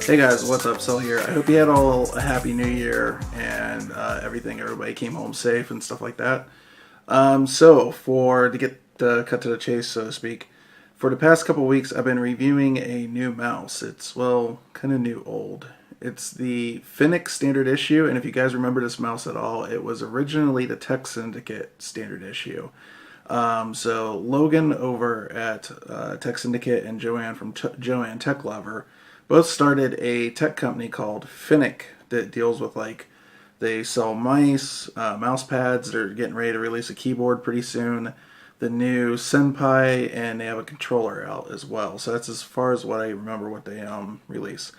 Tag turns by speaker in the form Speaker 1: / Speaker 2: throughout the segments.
Speaker 1: Hey guys, what's up? Sel here. I hope you had all a happy new year and everybody came home safe and stuff like that. To get the cut to the chase, so to speak, for the past couple weeks, I've been reviewing a new mouse. It's, well, kind of new old. It's the Fenek standard issue, and if you guys remember this mouse at all, it was originally the Tech Syndicate standard issue. So Logan over at Tech Syndicate and Joanne from Joanne Tech Lover both started a tech company called Fenek that deals with, like, they sell mice, mouse pads. They're getting ready to release a keyboard pretty soon, the new Senpai, and they have a controller out as well. So that's as far as what I remember what they release.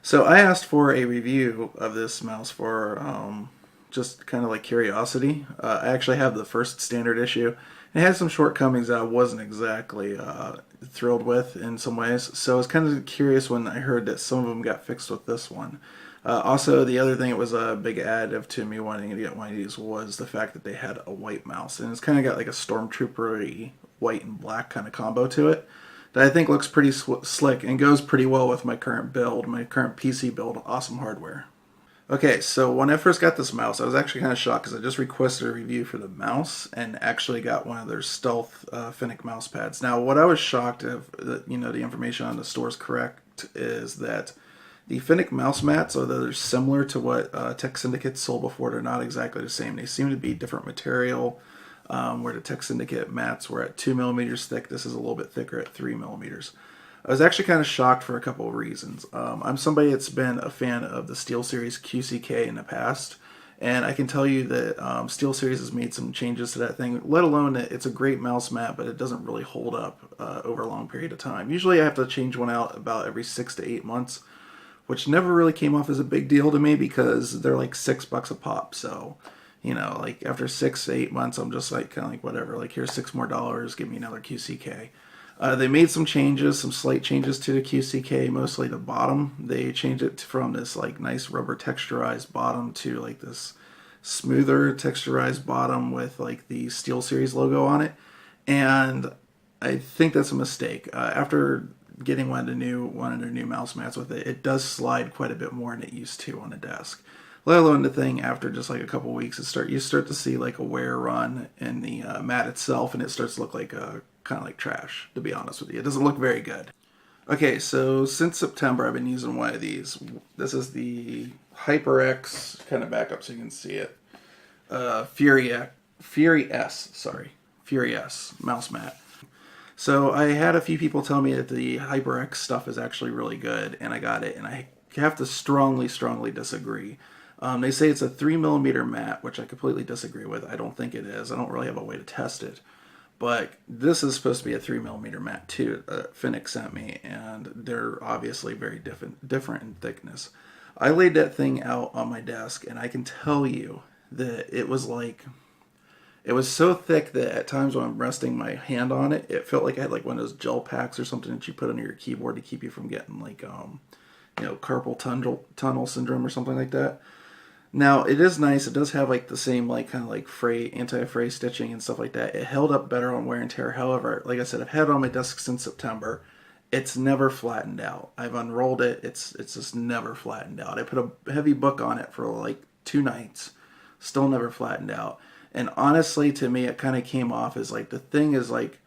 Speaker 1: So I asked for a review of this mouse for just kind of like curiosity. I actually have the first standard issue. It had some shortcomings that I wasn't exactly thrilled with in some ways. So I was kind of curious when I heard that some of them got fixed with this one. Also, the other thing that was a big additive to me wanting to get one of these was the fact that they had a white mouse. And it's kind of got like a stormtrooper-y white and black kind of combo to it that I think looks pretty slick and goes pretty well with my current build, my current PC build. Awesome hardware. Okay, so when I first got this mouse, I was actually kind of shocked because I just requested a review for the mouse and actually got one of their stealth Fenek mouse pads. Now, what I was shocked if the information on the store is correct is that the Fenek mouse mats, although they're similar to what Tech Syndicate sold before, they're not exactly the same. They seem to be different material. Where the Tech Syndicate mats were at 2 millimeters thick, this is a little bit thicker at 3 millimeters. I was actually kind of shocked for a couple of reasons. I'm somebody that's been a fan of the SteelSeries QCK in the past, and I can tell you that SteelSeries has made some changes to that thing, let alone that it's a great mouse mat, but it doesn't really hold up over a long period of time. Usually I have to change one out about every 6 to 8 months, which never really came off as a big deal to me because they're like $6 a pop, so... like after 6 to 8 months, I'm just like kind of like whatever. Like here's $6 more, give me another QCK. They made some changes, some slight changes to the QCK, mostly the bottom. They changed it from this like nice rubber texturized bottom to like this smoother texturized bottom with like the SteelSeries logo on it. And I think that's a mistake. After getting one of their new mouse mats with it, it does slide quite a bit more than it used to on the desk. Let alone the thing after just like a couple weeks, you start to see like a wear run in the mat itself, and it starts to look like kind of like trash, to be honest with you. It doesn't look very good. Okay, so since September, I've been using one of these. This is the HyperX, kind of back up so you can see it. Fury S mouse mat. So I had a few people tell me that the HyperX stuff is actually really good, and I got it, and I have to strongly disagree. They say it's a 3 millimeter mat, which I completely disagree with. I don't think it is. I don't really have a way to test it. But this is supposed to be a 3 millimeter mat too. Fenek sent me, and they're obviously very different in thickness. I laid that thing out on my desk, and I can tell you that it was so thick that at times when I'm resting my hand on it, it felt like I had like one of those gel packs or something that you put under your keyboard to keep you from getting like carpal tunnel syndrome or something like that. Now, it is nice. It does have like the same like kind of like anti-fray stitching and stuff like that. It held up better on wear and tear. However, like I said, I've had it on my desk since September. It's never flattened out. I've unrolled it. It's just never flattened out. I put a heavy book on it for like 2 nights. Still never flattened out. And honestly, to me, it kind of came off as like the thing is like,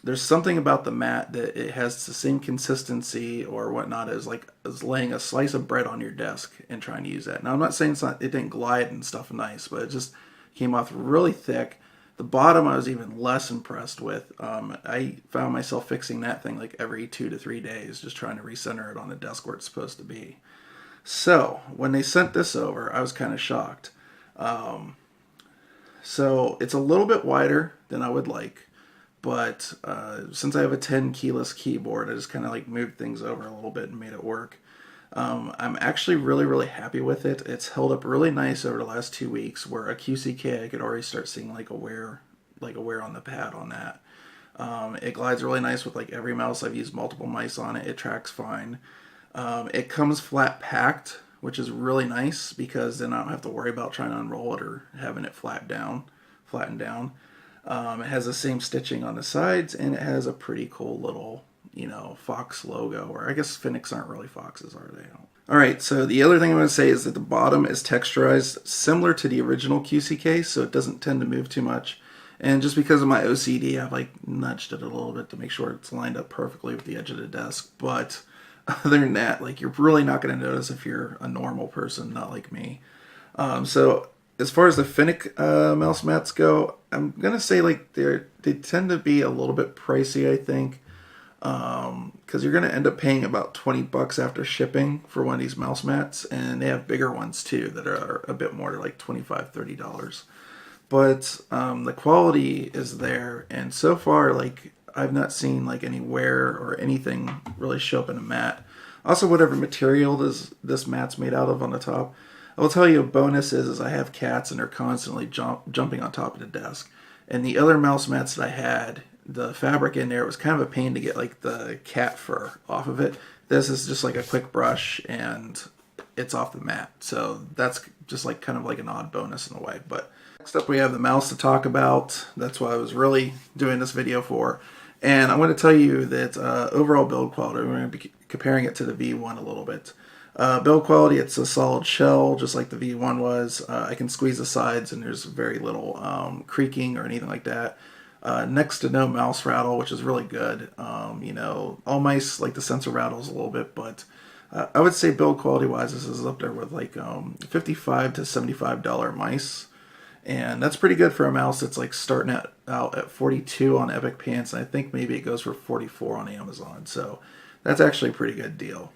Speaker 1: there's something about the mat that it has the same consistency or whatnot as laying a slice of bread on your desk and trying to use that. Now, I'm not saying it didn't glide and stuff nice, but it just came off really thick. The bottom I was even less impressed with. I found myself fixing that thing like every 2 to 3 days, just trying to recenter it on the desk where it's supposed to be. So when they sent this over, I was kind of shocked. So it's a little bit wider than I would like. But since I have a 10 keyless keyboard, I just kind of like moved things over a little bit and made it work. I'm actually really happy with it. It's held up really nice over the last 2 weeks. Where a QCK, I could already start seeing like a wear on the pad on that. It glides really nice with like every mouse. I've used multiple mice on it. It tracks fine. It comes flat packed, which is really nice because then I don't have to worry about trying to unroll it or having it flattened down. It has the same stitching on the sides, and it has a pretty cool little, fox logo. Or I guess Fenix aren't really foxes, are they? Alright, so the other thing I'm going to say is that the bottom is texturized similar to the original QC case, so it doesn't tend to move too much. And just because of my OCD, I've like nudged it a little bit to make sure it's lined up perfectly with the edge of the desk. But other than that, like, you're really not going to notice if you're a normal person, not like me. So as far as the Fenek mouse mats go, I'm going to say like they tend to be a little bit pricey, I think. Because you're going to end up paying about $20 after shipping for one of these mouse mats, and they have bigger ones too that are a bit more, like $25-$30. But the quality is there, and so far, like, I've not seen like any wear or anything really show up in a mat. Also, whatever material this mat's made out of on the top, I will tell you a bonus is I have cats and they're constantly jumping on top of the desk. And the other mouse mats that I had, the fabric in there, it was kind of a pain to get like the cat fur off of it. This is just like a quick brush and it's off the mat. So that's just like kind of like an odd bonus in a way. But next up we have the mouse to talk about. That's what I was really doing this video for. And I'm going to tell you that overall build quality, we're going to be comparing it to the V1 a little bit. Build quality, it's a solid shell, just like the V1 was. I can squeeze the sides and there's very little creaking or anything like that. Next to no mouse rattle, which is really good. All mice like the sensor rattles a little bit, but I would say build quality wise, this is up there with like $55 to $75 mice. And that's pretty good for a mouse that's like starting out at 42 on Epic Pants, and I think maybe it goes for 44 on Amazon. So that's actually a pretty good deal.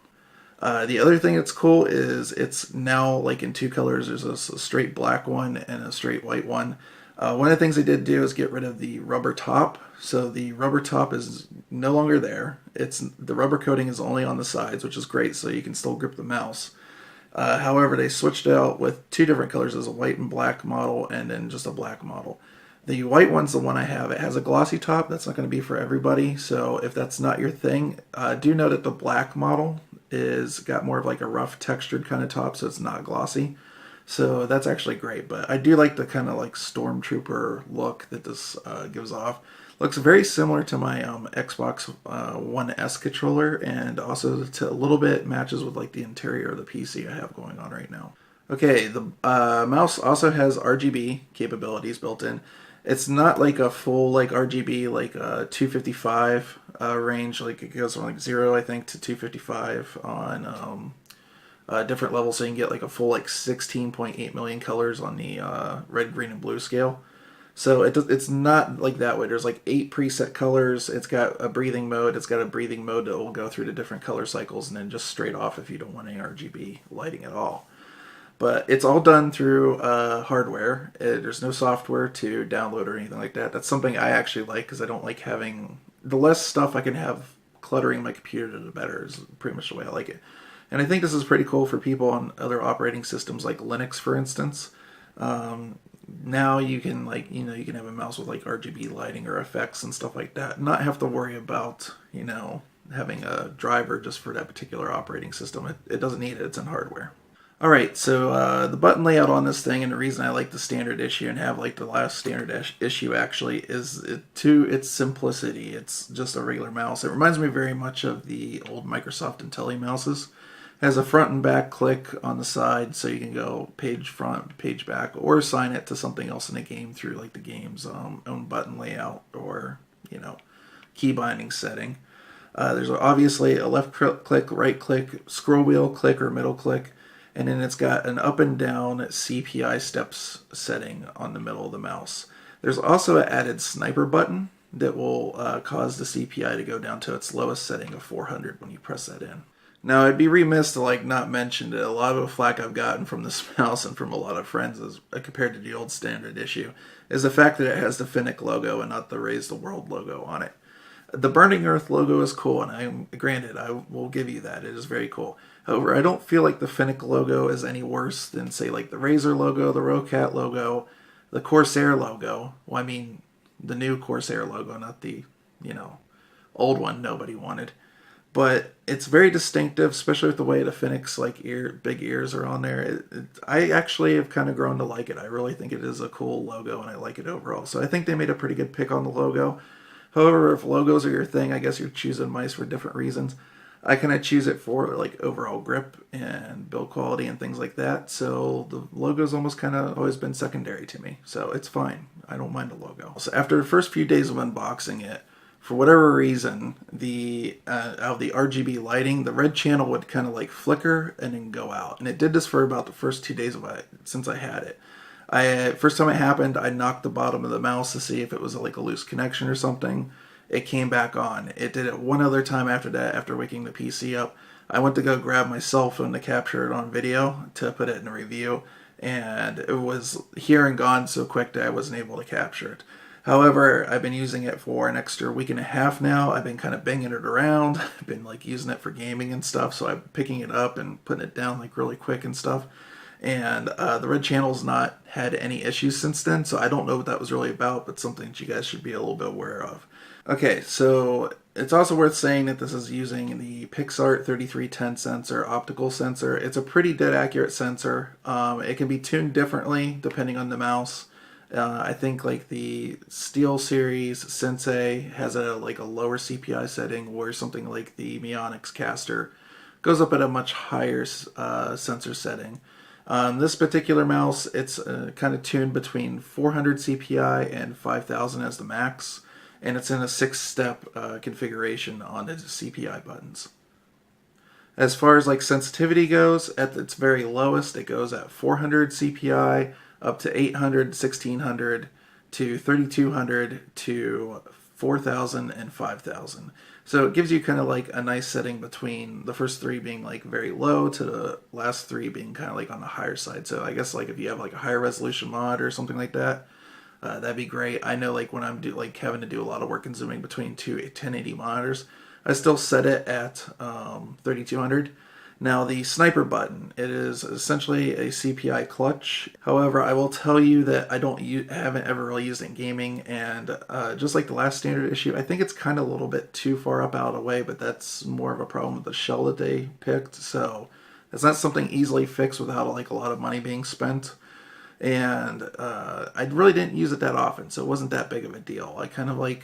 Speaker 1: The other thing that's cool is it's now like in two colors. There's a straight black one and a straight white one. One of the things they did do is get rid of the rubber top. So the rubber top is no longer there. The rubber coating is only on the sides, which is great, so you can still grip the mouse. However, they switched out with two different colors. There's a white and black model and then just a black model. The white one's the one I have. It has a glossy top. That's not going to be for everybody. So if that's not your thing, do know that the black model is got more of like a rough textured kind of top, so it's not glossy. So that's actually great. But I do like the kind of like Stormtrooper look that this gives off. Looks very similar to my Xbox One S controller, and also a little bit matches with like the interior of the PC I have going on right now. Okay, the mouse also has RGB capabilities built in. It's not like a full like RGB like 255 range. Like it goes from like 0 I think to 255 on different levels, so you can get like a full like 16.8 million colors on the red, green, and blue scale. So it's not like that way. There's like 8 preset colors. It's got a breathing mode. It's got a breathing mode that will go through the different color cycles, and then just straight off if you don't want any RGB lighting at all. But it's all done through hardware. There's no software to download or anything like that. That's something I actually like because I don't like having... The less stuff I can have cluttering my computer, the better is pretty much the way I like it. And I think this is pretty cool for people on other operating systems like Linux, for instance. Now you can you can have a mouse with like RGB lighting or effects and stuff like that. Not have to worry about, having a driver just for that particular operating system. It doesn't need it. It's in hardware. Alright, so the button layout on this thing, and the reason I like the standard issue and have like the last standard issue actually, is its simplicity. It's just a regular mouse. It reminds me very much of the old Microsoft Intelli mouses. It has a front and back click on the side, so you can go page front, page back, or assign it to something else in a game through like the game's own button layout or, key binding setting. There's obviously a left click, right click, scroll wheel click, or middle click. And then it's got an up and down CPI steps setting on the middle of the mouse. There's also an added sniper button that will cause the CPI to go down to its lowest setting of 400 when you press that in. Now, I'd be remiss to not mention that a lot of the flack I've gotten from this mouse and from a lot of friends compared to the old standard issue is the fact that it has the Fenek logo and not the Raise the World logo on it. The Burning Earth logo is cool, and granted, I will give you that. It is very cool. However, I don't feel like the Fenek logo is any worse than, say, like the Razer logo, the Rocat logo, the Corsair logo. Well, I mean, the new Corsair logo, not the, old one nobody wanted. But it's very distinctive, especially with the way the Fenek's big ears are on there. I actually have kind of grown to like it. I really think it is a cool logo, and I like it overall. So I think they made a pretty good pick on the logo. However, if logos are your thing, I guess you're choosing mice for different reasons. I kind of choose it for like overall grip and build quality and things like that. So the logo's almost kind of always been secondary to me. So it's fine. I don't mind a logo. So after the first few days of unboxing it, for whatever reason, the out of the RGB lighting, the red channel would kind of like flicker and then go out. And it did this for about the first 2 days of it since I had it. First time it happened, I knocked the bottom of the mouse to see if it was like a loose connection or something. It came back on. It did it one other time after that, after waking the PC up. I went to go grab my cell phone to capture it on video to put it in a review, and it was here and gone so quick that I wasn't able to capture it. However, I've been using it for an extra week and a half now. I've been kind of banging it around. I've been like using it for gaming and stuff, so I'm picking it up and putting it down like really quick and stuff. And the red channel's not had any issues since then, so I don't know what that was really about, but something that you guys should be a little bit aware of. Okay, so it's also worth saying that this is using the PixArt 3310 sensor, optical sensor. It's a pretty dead accurate sensor. It can be tuned differently depending on the mouse. I think like the Steel Series Sensei has a lower CPI setting, where something like the Mionix Caster goes up at a much higher sensor setting. On this particular mouse, it's kind of tuned between 400 CPI and 5000 as the max, and it's in a 6-step configuration on the CPI buttons. As far as like sensitivity goes, at its very lowest, it goes at 400 CPI up to 800, 1600 to 3200 to 4000 and 5000. So it gives you kind of like a nice setting between the first three being like very low to the last three being kind of like on the higher side. So I guess like if you have like a higher resolution mod or something like that, that'd be great. I know like when I'm having to do a lot of work and zooming between two 1080 monitors, I still set it at 3200. Now the sniper button, it is essentially a CPI clutch. However, I will tell you that I haven't ever really used it in gaming, and just like the last standard issue, I think it's kind of a little bit too far up out of the way, but that's more of a problem with the shell that they picked. So it's not something easily fixed without like a lot of money being spent. And I really didn't use it that often, so it wasn't that big of a deal. I kind of like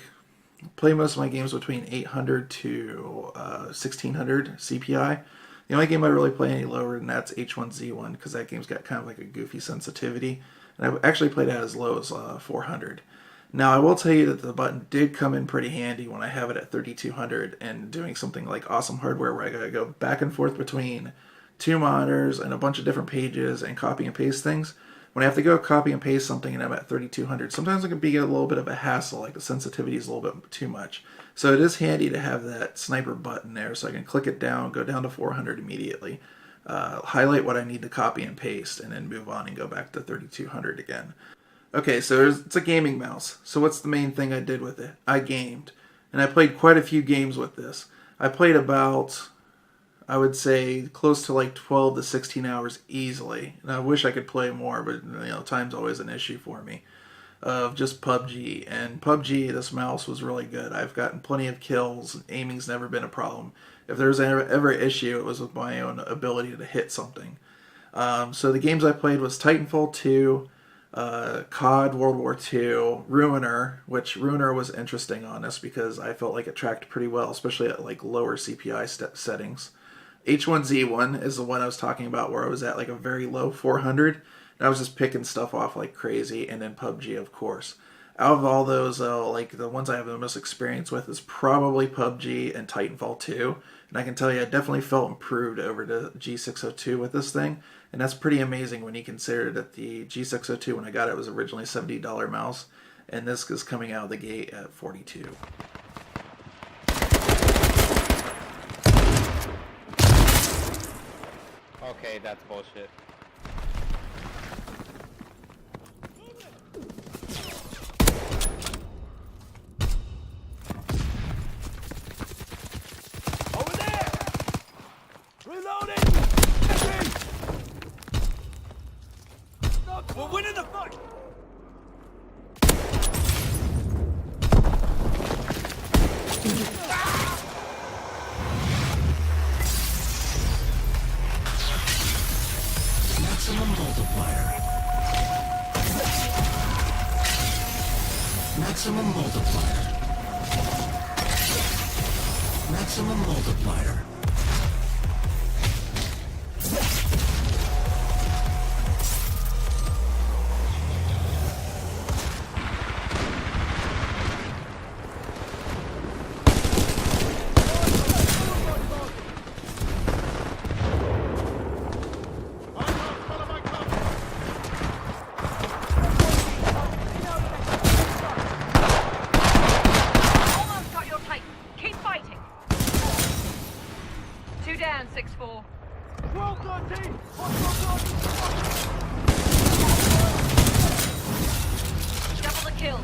Speaker 1: play most of my games between 800 to 1600 CPI. The only game I really play any lower than that's H1Z1, because that game's got kind of like a goofy sensitivity. And I've actually played it as low as 400. Now, I will tell you that the button did come in pretty handy when I have it at 3200 and doing something like awesome hardware where I gotta go back and forth between two monitors and a bunch of different pages and copy and paste things. When I have to go copy and paste something and I'm at 3200, sometimes it can be a little bit of a hassle, like the sensitivity is a little bit too much. So it is handy to have that sniper button there so I can click it down, go down to 400 immediately, highlight what I need to copy and paste, and then move on and go back to 3200 again. Okay, so it's a gaming mouse. So what's the main thing I did with it? I gamed. And I played quite a few games with this. I played about, I would say, close to like 12 to 16 hours easily. And I wish I could play more, but time's always an issue for me. Of just PUBG. And PUBG, this mouse was really good. I've gotten plenty of kills. Aiming's never been a problem. If there's ever an issue, it was with my own ability to hit something. So the games I played was Titanfall 2, COD World War II, Ruiner, which Ruiner was interesting on this because I felt like it tracked pretty well, especially at like lower CPI settings. H1Z1 is the one I was talking about where I was at like a very low 400. And I was just picking stuff off like crazy, and then PUBG, of course. Out of all those, like the ones I have the most experience with is probably PUBG and Titanfall 2. And I can tell you, I definitely felt improved over the G602 with this thing. And that's pretty amazing when you consider that the G602, when I got it, was originally a $70 mouse. And this is coming out of the gate at $42.
Speaker 2: Okay, that's bullshit.
Speaker 3: We're winning the fight!
Speaker 4: Maximum multiplier. Maximum multiplier. maximum multiplier.
Speaker 5: Almost got your Titan. Keep fighting. 2 down, 6-4.
Speaker 3: Well done, team!
Speaker 5: Double the kills.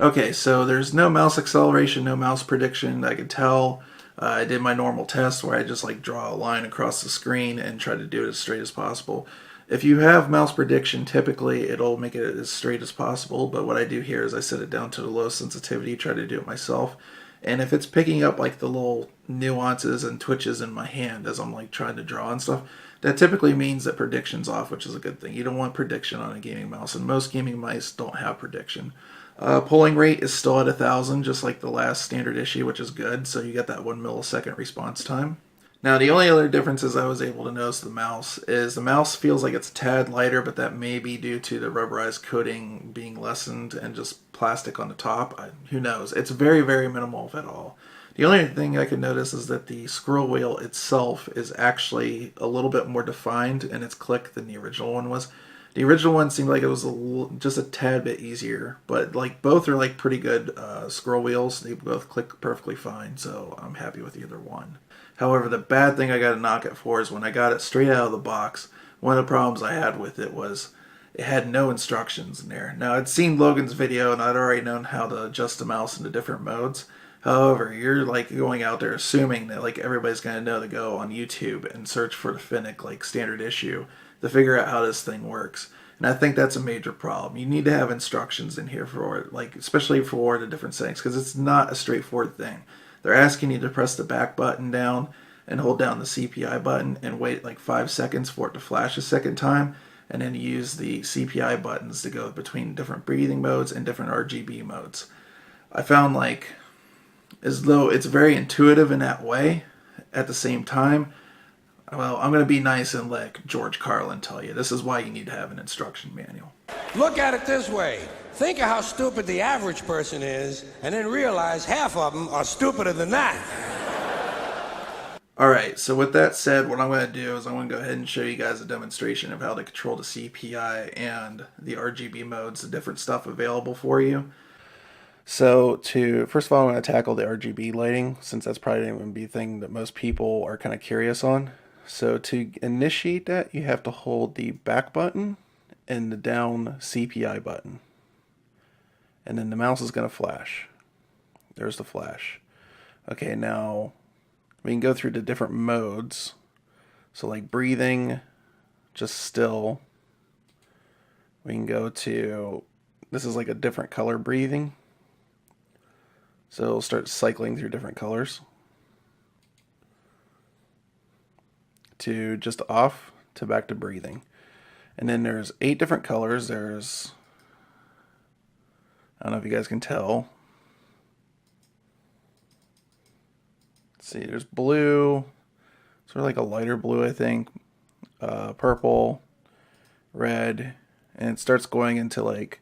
Speaker 1: Okay, so there's no mouse acceleration, no mouse prediction. I could tell. I did my normal test where I just like draw a line across the screen and try to do it as straight as possible. If you have mouse prediction, typically it'll make it as straight as possible, but what I do here is I set it down to the low sensitivity, try to do it myself. And if it's picking up like the little nuances and twitches in my hand as I'm like trying to draw and stuff, that typically means that prediction's off, which is a good thing. You don't want prediction on a gaming mouse, and most gaming mice don't have prediction. Polling rate is still at 1,000, just like the last standard issue, which is good, so you get that 1 millisecond response time. Now, the only other differences I was able to notice the mouse is the mouse feels like it's a tad lighter, but that may be due to the rubberized coating being lessened and just plastic on the top. Who knows? It's very, very minimal, if at all. The only thing I could notice is that the scroll wheel itself is actually a little bit more defined in its click than the original one was. The original one seemed like it was just a tad bit easier, but like both are like pretty good scroll wheels. They both click perfectly fine, so I'm happy with either one. However, the bad thing I got to knock it for is when I got it straight out of the box, one of the problems I had with it was it had no instructions in there. Now, I'd seen Logan's video and I'd already known how to adjust the mouse into different modes. However, you're like going out there assuming that like everybody's going to know to go on YouTube and search for the Fenek like standard issue to figure out how this thing works. And I think that's a major problem. You need to have instructions in here for it, like especially for the different settings, because it's not a straightforward thing. They're asking you to press the back button down and hold down the CPI button and wait like 5 seconds for it to flash a second time, and then use the CPI buttons to go between different breathing modes and different RGB modes. I found like as though it's very intuitive in that way. At the same time, well, I'm going to be nice and let George Carlin tell you, this is why you need to have an instruction manual.
Speaker 6: Look at it this way. Think of how stupid the average person is, and then realize half of them are stupider than that.
Speaker 1: Alright, so with that said, what I'm going to do is I'm going to go ahead and show you guys a demonstration of how to control the CPI and the RGB modes, the different stuff available for you. So first of all, I'm going to tackle the RGB lighting, since that's probably going to be the thing that most people are kind of curious on. So to initiate that, you have to hold the back button and the down CPI button. And then the mouse is going to flash. There's the flash. Okay, now we can go through the different modes. So like breathing, just still. We can go to, this is like a different color breathing. So it'll start cycling through different colors. To just off, to back to breathing. And then there's 8 different colors. There's, I don't know if you guys can tell. Let's see, there's blue, sort of like a lighter blue, I think. Purple, red, and it starts going into like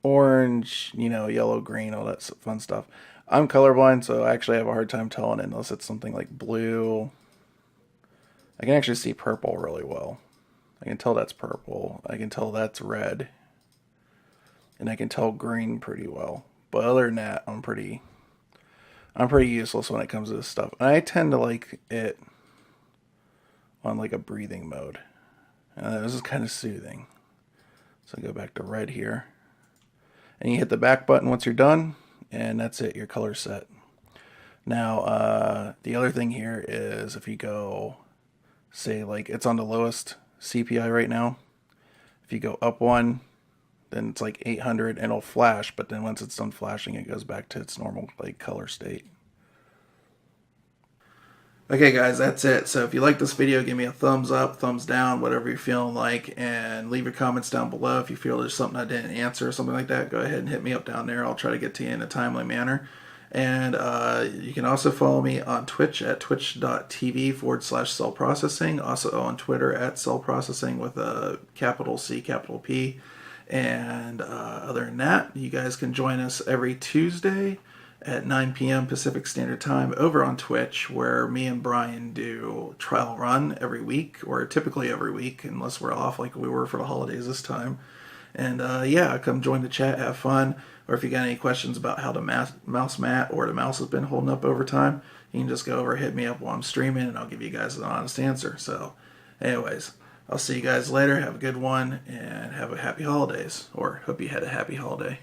Speaker 1: orange, yellow, green, all that fun stuff. I'm colorblind, so I actually have a hard time telling it unless it's something like blue. I can actually see purple really well. I can tell that's purple. I can tell that's red. And I can tell green pretty well. But other than that, I'm pretty useless when it comes to this stuff. And I tend to like it on like a breathing mode. And this is kind of soothing. So I go back to red here. And you hit the back button once you're done. And that's it, your color set. Now, the other thing here is if you go, say like it's on the lowest CPI right now. If you go up one, then it's like 800 and it'll flash, but then once it's done flashing, it goes back to its normal like color state. Okay guys, that's it. So if you like this video, give me a thumbs up, thumbs down, whatever you're feeling like, and leave your comments down below. If you feel there's something I didn't answer or something like that, go ahead and hit me up down there. I'll try to get to you in a timely manner. And you can also follow me on Twitch at twitch.tv/cell processing. Also on Twitter at cell processing with a capital C, capital P. And other than that, you guys can join us every Tuesday at 9 p.m. Pacific Standard Time over on Twitch, where me and Brian do trial run every week, or typically every week, unless we're off like we were for the holidays this time. And yeah, come join the chat, have fun. Or if you got any questions about how the mouse mat or the mouse has been holding up over time, you can just go over, hit me up while I'm streaming, and I'll give you guys an honest answer. So, anyways, I'll see you guys later. Have a good one, and have a happy holidays. Or hope you had a happy holiday.